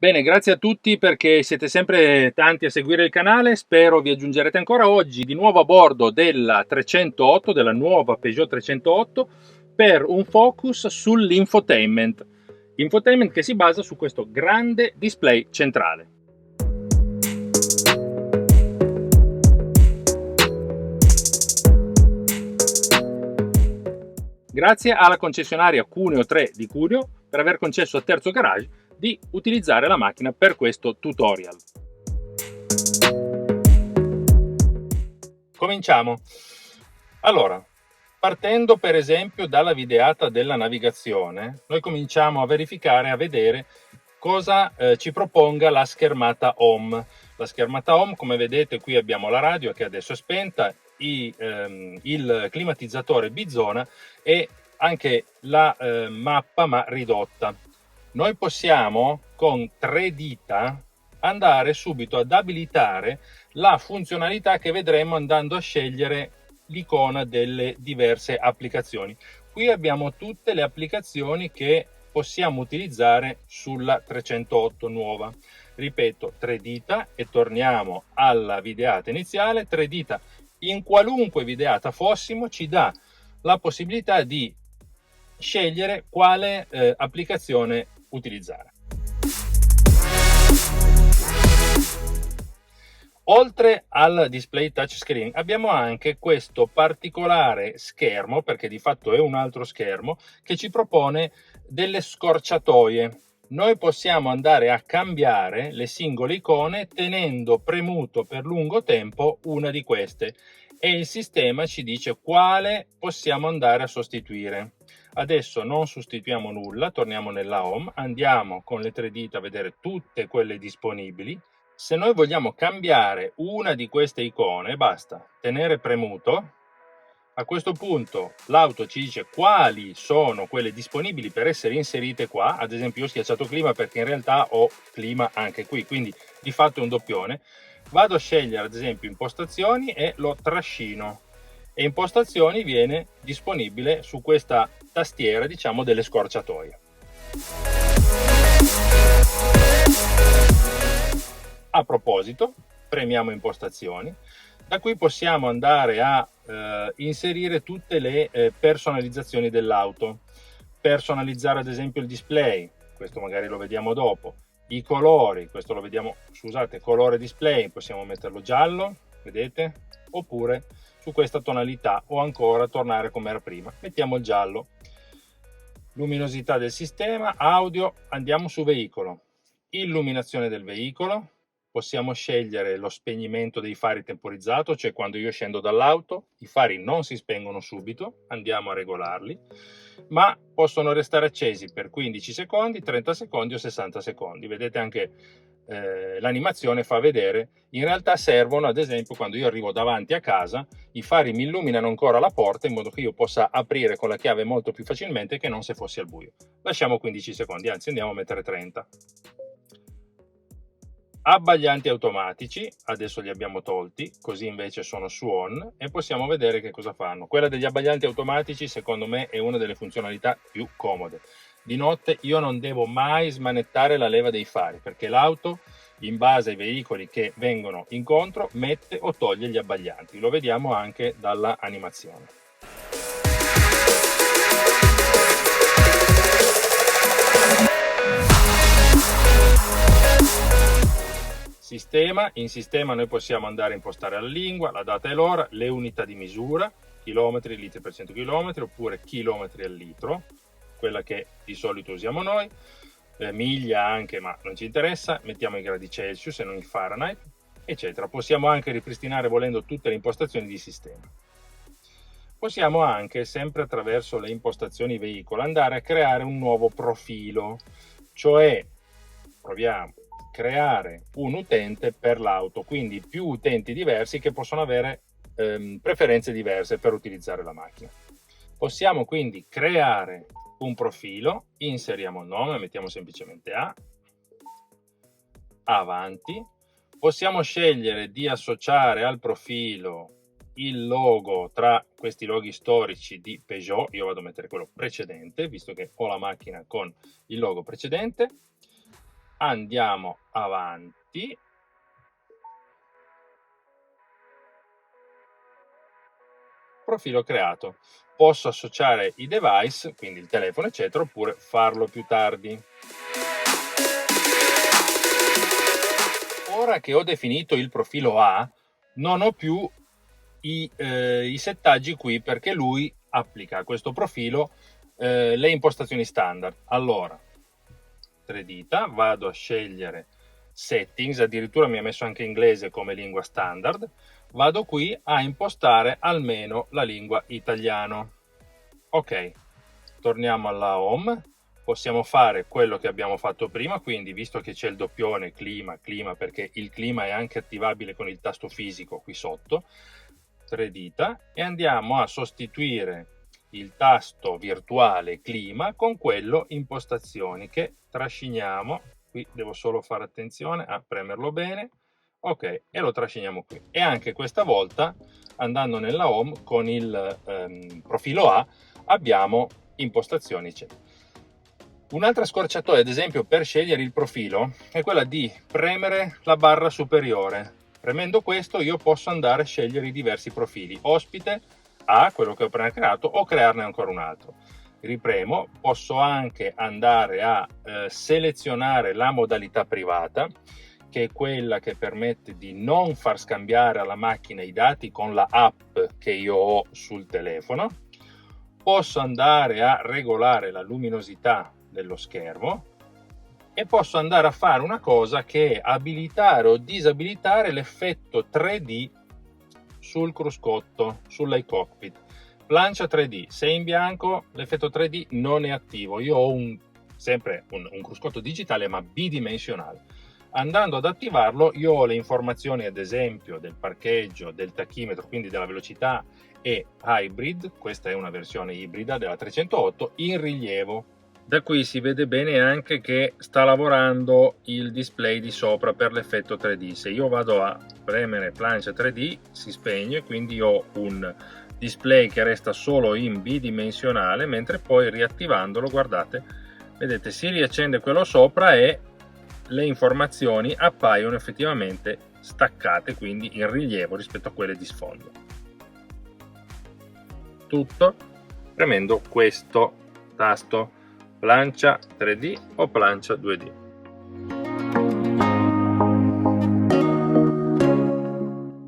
Bene, grazie a tutti perché siete sempre tanti a seguire il canale, spero vi aggiungerete ancora oggi di nuovo a bordo della 308, della nuova Peugeot 308, per un focus sull'infotainment. Infotainment che si basa su questo grande display centrale. Grazie alla concessionaria Cuneo 3 di Cuneo per aver concesso a Terzo Garage di utilizzare la macchina per questo tutorial. Cominciamo. Allora, partendo per esempio dalla videata della navigazione, noi cominciamo a verificare, a vedere cosa ci proponga la schermata home. La schermata home, come vedete, qui abbiamo la radio che adesso è spenta, il climatizzatore bizona e anche la mappa ma ridotta. Noi possiamo con 3 dita andare subito ad abilitare la funzionalità che vedremo andando a scegliere l'icona delle diverse applicazioni. Qui abbiamo tutte le applicazioni che possiamo utilizzare sulla 308 nuova. Ripeto, 3 dita e torniamo alla videata iniziale. 3 dita in qualunque videata fossimo ci dà la possibilità di scegliere quale applicazione utilizzare. Oltre al display touchscreen abbiamo anche questo particolare schermo, perché di fatto è un altro schermo, che ci propone delle scorciatoie. Noi possiamo andare a cambiare le singole icone tenendo premuto per lungo tempo una di queste e il sistema ci dice quale possiamo andare a sostituire. Adesso non sostituiamo nulla, torniamo nella home, andiamo con le 3 dita a vedere tutte quelle disponibili. Se noi vogliamo cambiare una di queste icone, basta tenere premuto. A questo punto l'auto ci dice quali sono quelle disponibili per essere inserite qua. Ad esempio io ho schiacciato clima perché in realtà ho clima anche qui, quindi di fatto è un doppione. Vado a scegliere ad esempio impostazioni e lo trascino. E impostazioni viene disponibile su questa tastiera, diciamo, delle scorciatoie. A proposito, premiamo impostazioni. Da qui possiamo andare a inserire tutte le personalizzazioni dell'auto. Personalizzare ad esempio il display, questo magari lo vediamo dopo. I colori, questo lo vediamo, scusate, colore display, possiamo metterlo giallo, vedete? Oppure su questa tonalità o ancora tornare come era prima. Mettiamo il giallo. Luminosità del sistema, audio, andiamo su veicolo. Illuminazione del veicolo. Possiamo scegliere lo spegnimento dei fari temporizzato, cioè quando io scendo dall'auto i fari non si spengono subito, andiamo a regolarli, ma possono restare accesi per 15 secondi, 30 secondi o 60 secondi. Vedete anche l'animazione fa vedere, in realtà servono ad esempio quando io arrivo davanti a casa, i fari mi illuminano ancora la porta in modo che io possa aprire con la chiave molto più facilmente che non se fossi al buio. Lasciamo 15 secondi, anzi andiamo a mettere 30. Abbaglianti automatici, adesso li abbiamo tolti, così invece sono su on e possiamo vedere che cosa fanno. Quella degli abbaglianti automatici secontro me è una delle funzionalità più comode. Di notte io non devo mai smanettare la leva dei fari perché l'auto, in base ai veicoli che vengono incontro, mette o toglie gli abbaglianti. Lo vediamo anche dalla animazione. In sistema noi possiamo andare a impostare la lingua, la data e l'ora, le unità di misura, chilometri, litri per 100 km oppure chilometri al litro, quella che di solito usiamo noi, miglia anche ma non ci interessa, mettiamo i gradi Celsius e non i Fahrenheit, eccetera. Possiamo anche ripristinare volendo tutte le impostazioni di sistema. Possiamo anche, sempre attraverso le impostazioni veicolo, andare a creare un nuovo profilo, cioè proviamo creare un utente per l'auto, quindi più utenti diversi che possono avere preferenze diverse per utilizzare la macchina. Possiamo quindi creare un profilo, inseriamo il nome, mettiamo semplicemente avanti, possiamo scegliere di associare al profilo il logo tra questi loghi storici di Peugeot, io vado a mettere quello precedente, visto che ho la macchina con il logo precedente. andiamo avanti. Profilo creato. Posso associare i device, quindi il telefono eccetera, oppure farlo più tardi. Ora che ho definito il profilo A, non ho più i settaggi qui, perché lui applica a questo profilo le impostazioni standard. Allora, 3 dita, vado a scegliere settings, addirittura mi ha messo anche inglese come lingua standard, vado qui a impostare almeno la lingua italiano. Ok, torniamo alla home, possiamo fare quello che abbiamo fatto prima, quindi visto che c'è il doppione clima, perché il clima è anche attivabile con il tasto fisico qui sotto, 3 dita, e andiamo a sostituire il tasto virtuale clima con quello impostazioni, che trasciniamo. Qui devo solo fare attenzione a premerlo bene, ok, e lo trasciniamo qui. E anche questa volta, andando nella home con il profilo A, abbiamo impostazioni C. Un'altra scorciatoia, ad esempio, per scegliere il profilo è quella di premere la barra superiore. Premendo questo io posso andare a scegliere i diversi profili: ospite, A, quello che ho appena creato, o crearne ancora un altro. Ripremo, posso anche andare a selezionare la modalità privata, che è quella che permette di non far scambiare alla macchina i dati con la app che io ho sul telefono. Posso andare a regolare la luminosità dello schermo e posso andare a fare una cosa che è abilitare o disabilitare l'effetto 3D sul cruscotto, sull'iCockpit. Plancia 3D, se è in bianco l'effetto 3D non è attivo. Io ho sempre un cruscotto digitale ma bidimensionale. Andando ad attivarlo io ho le informazioni, ad esempio, del parcheggio, del tachimetro, quindi della velocità, e hybrid, questa è una versione ibrida della 308, in rilievo. Da qui si vede bene anche che sta lavorando il display di sopra per l'effetto 3D. Se io vado a premere plancia 3D si spegne, quindi ho un display che resta solo in bidimensionale, mentre poi riattivandolo, guardate, vedete, si riaccende quello sopra e le informazioni appaiono effettivamente staccate, quindi in rilievo rispetto a quelle di sfondo. Tutto premendo questo tasto, plancia 3D o plancia 2D.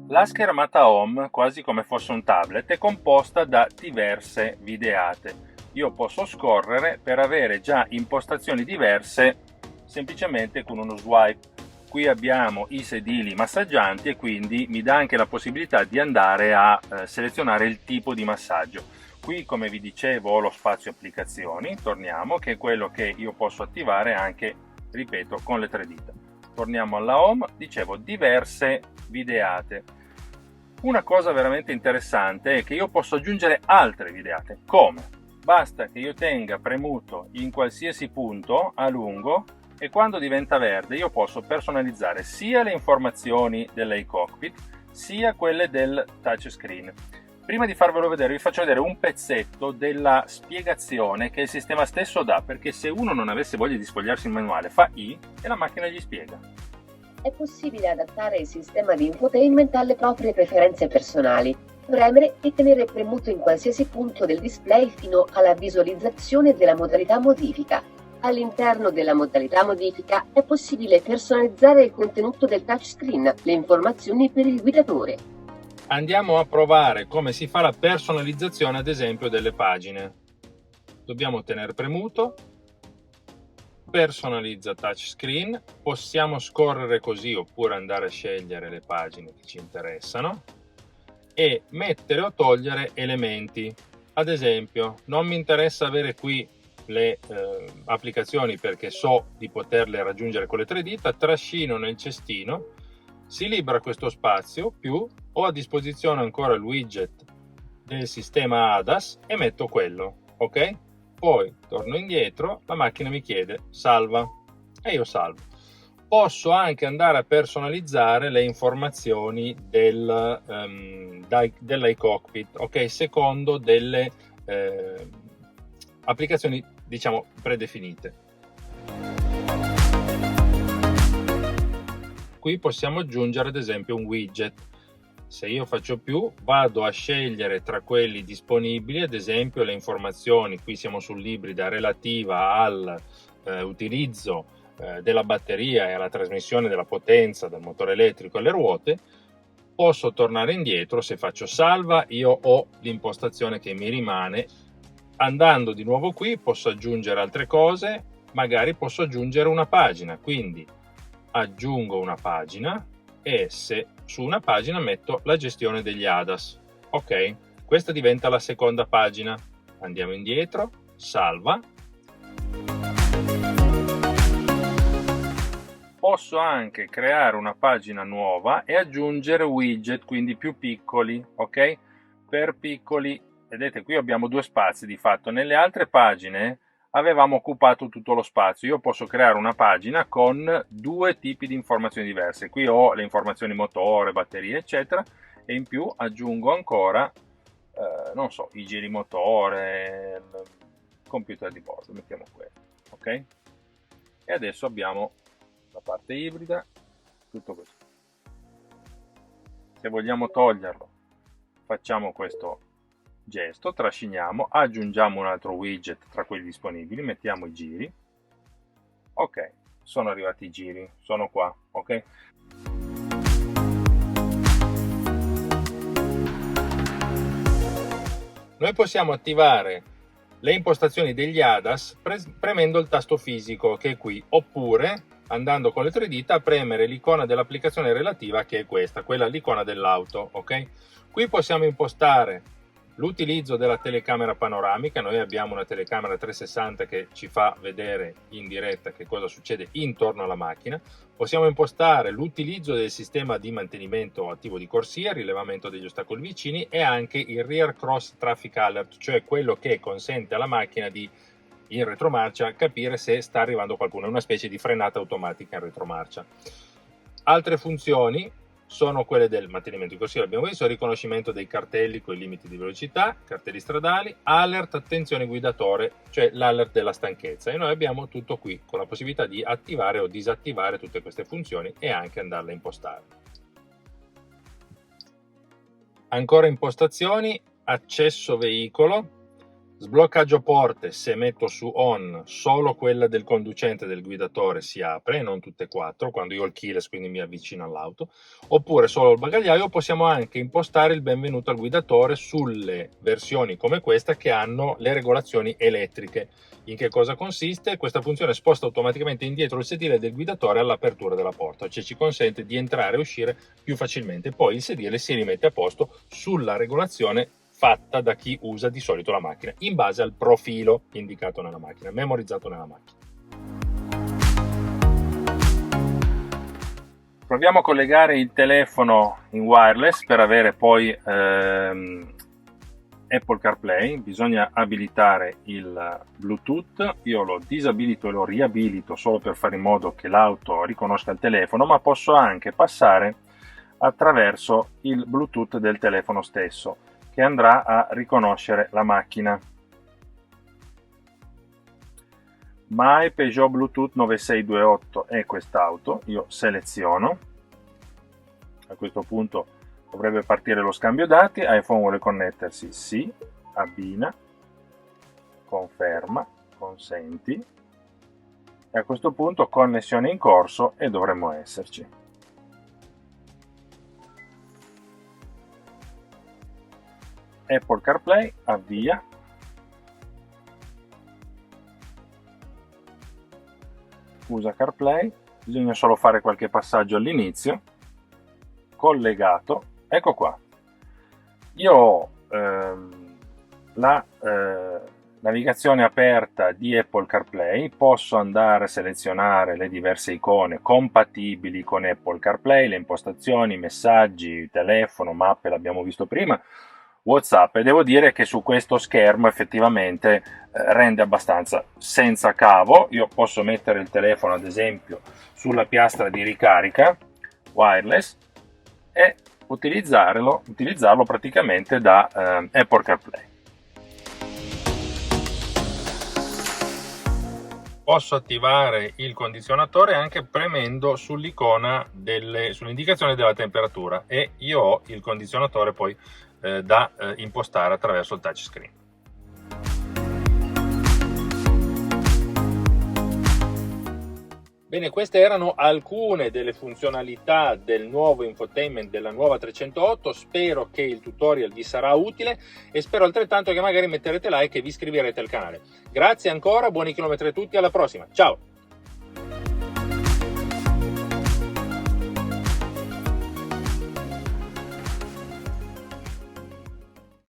La schermata home, quasi come fosse un tablet, è composta da diverse videate. Io posso scorrere per avere già impostazioni diverse semplicemente con uno swipe. Qui abbiamo i sedili massaggianti e quindi mi dà anche la possibilità di andare a selezionare il tipo di massaggio. Qui, come vi dicevo, ho lo spazio applicazioni, torniamo, che è quello che io posso attivare anche, ripeto, con le 3 dita. Torniamo alla home, dicevo, diverse videate. Una cosa veramente interessante è che io posso aggiungere altre videate. Come? Basta che io tenga premuto in qualsiasi punto a lungo e quando diventa verde io posso personalizzare sia le informazioni dell'iCockpit sia quelle del touchscreen. Prima di farvelo vedere vi faccio vedere un pezzetto della spiegazione che il sistema stesso dà, perché se uno non avesse voglia di sfogliarsi il manuale fa I e la macchina gli spiega. È possibile adattare il sistema di infotainment alle proprie preferenze personali. Premere e tenere premuto in qualsiasi punto del display fino alla visualizzazione della modalità modifica. All'interno della modalità modifica è possibile personalizzare il contenuto del touchscreen, le informazioni per il guidatore. Andiamo a provare come si fa la personalizzazione, ad esempio, delle pagine. Dobbiamo tenere premuto, personalizza touchscreen, possiamo scorrere così oppure andare a scegliere le pagine che ci interessano e mettere o togliere elementi. Ad esempio, non mi interessa avere qui le applicazioni perché so di poterle raggiungere con le 3 dita, trascino nel cestino, si libera questo spazio, più ho a disposizione ancora il widget del sistema ADAS e metto quello, ok? Poi torno indietro, la macchina mi chiede salva e io salvo. Posso anche andare a personalizzare le informazioni dell'iCockpit, ok? Secondo delle applicazioni, diciamo, predefinite. qui possiamo aggiungere ad esempio un widget. Se io faccio più, vado a scegliere tra quelli disponibili, ad esempio le informazioni, qui siamo sull'ibrida, relativa al utilizzo della batteria e alla trasmissione della potenza dal motore elettrico alle ruote. Posso tornare indietro, se faccio salva io ho l'impostazione che mi rimane. Andando di nuovo qui posso aggiungere altre cose, magari posso aggiungere una pagina, quindi aggiungo una pagina e se su una pagina metto la gestione degli ADAS. Ok, questa diventa la seconda pagina. Andiamo indietro, salva. Posso anche creare una pagina nuova e aggiungere widget, quindi più piccoli, ok? Per piccoli, vedete qui abbiamo due spazi di fatto. Nelle altre pagine avevamo occupato tutto lo spazio. Io posso creare una pagina con due tipi di informazioni diverse. Qui ho le informazioni motore, batterie, eccetera, e in più aggiungo ancora, non so, i giri motore, il computer di bordo, mettiamo questo, ok? E adesso abbiamo la parte ibrida, tutto questo. Se vogliamo toglierlo, facciamo questo gesto, trasciniamo, aggiungiamo un altro widget tra quelli disponibili, mettiamo i giri. Ok, sono arrivati i giri, sono qua, ok? Noi possiamo attivare le impostazioni degli ADAS premendo il tasto fisico che è qui, oppure andando con le tre dita a premere l'icona dell'applicazione relativa che è questa, quella l'icona dell'auto, ok? Qui possiamo impostare l'utilizzo della telecamera panoramica. Noi abbiamo una telecamera 360 che ci fa vedere in diretta che cosa succede intorno alla macchina. Possiamo impostare l'utilizzo del sistema di mantenimento attivo di corsia, rilevamento degli ostacoli vicini e anche il Rear Cross Traffic Alert, cioè quello che consente alla macchina di in retromarcia capire se sta arrivando qualcuno, è una specie di frenata automatica in retromarcia. Altre funzioni sono quelle del mantenimento di corsia, l'abbiamo visto, riconoscimento dei cartelli con i limiti di velocità, cartelli stradali, alert attenzione guidatore, cioè l'alert della stanchezza, e noi abbiamo tutto qui con la possibilità di attivare o disattivare tutte queste funzioni e anche andarle a impostare. Ancora impostazioni, accesso veicolo, sbloccaggio porte. Se metto su on, solo quella del conducente, del guidatore, si apre, non tutte e quattro, quando io ho il keyless, quindi mi avvicino all'auto, oppure solo il bagagliaio. Possiamo anche impostare il benvenuto al guidatore sulle versioni come questa che hanno le regolazioni elettriche. In che cosa consiste? Questa funzione sposta automaticamente indietro il sedile del guidatore all'apertura della porta, cioè ci consente di entrare e uscire più facilmente. Poi il sedile si rimette a posto sulla regolazione fatta da chi usa di solito la macchina, in base al profilo indicato nella macchina, memorizzato nella macchina. Proviamo a collegare il telefono in wireless per avere poi Apple CarPlay. Bisogna abilitare il Bluetooth. Io lo disabilito e lo riabilito solo per fare in modo che l'auto riconosca il telefono, ma posso anche passare attraverso il Bluetooth del telefono stesso, che andrà a riconoscere la macchina. My Peugeot Bluetooth 9628 è quest'auto, io seleziono, a questo punto dovrebbe partire lo scambio dati, iPhone vuole connettersi, sì, abbina, conferma, consenti, e a questo punto connessione in corso e dovremmo esserci. Apple CarPlay, avvia, usa CarPlay, bisogna solo fare qualche passaggio all'inizio, collegato, ecco qua. Io ho la navigazione aperta di Apple CarPlay, posso andare a selezionare le diverse icone compatibili con Apple CarPlay, le impostazioni, messaggi, telefono, mappe, l'abbiamo visto prima, WhatsApp, e devo dire che su questo schermo effettivamente rende abbastanza. Senza cavo io posso mettere il telefono ad esempio sulla piastra di ricarica wireless e utilizzarlo praticamente da Apple CarPlay. posso attivare il condizionatore anche premendo sull'icona sull'indicazione della temperatura, e io ho il condizionatore poi da impostare attraverso il touchscreen. Bene, queste erano alcune delle funzionalità del nuovo infotainment della nuova 308, spero che il tutorial vi sarà utile e spero altrettanto che magari metterete like e vi iscriverete al canale. Grazie ancora, buoni chilometri a tutti, alla prossima, ciao!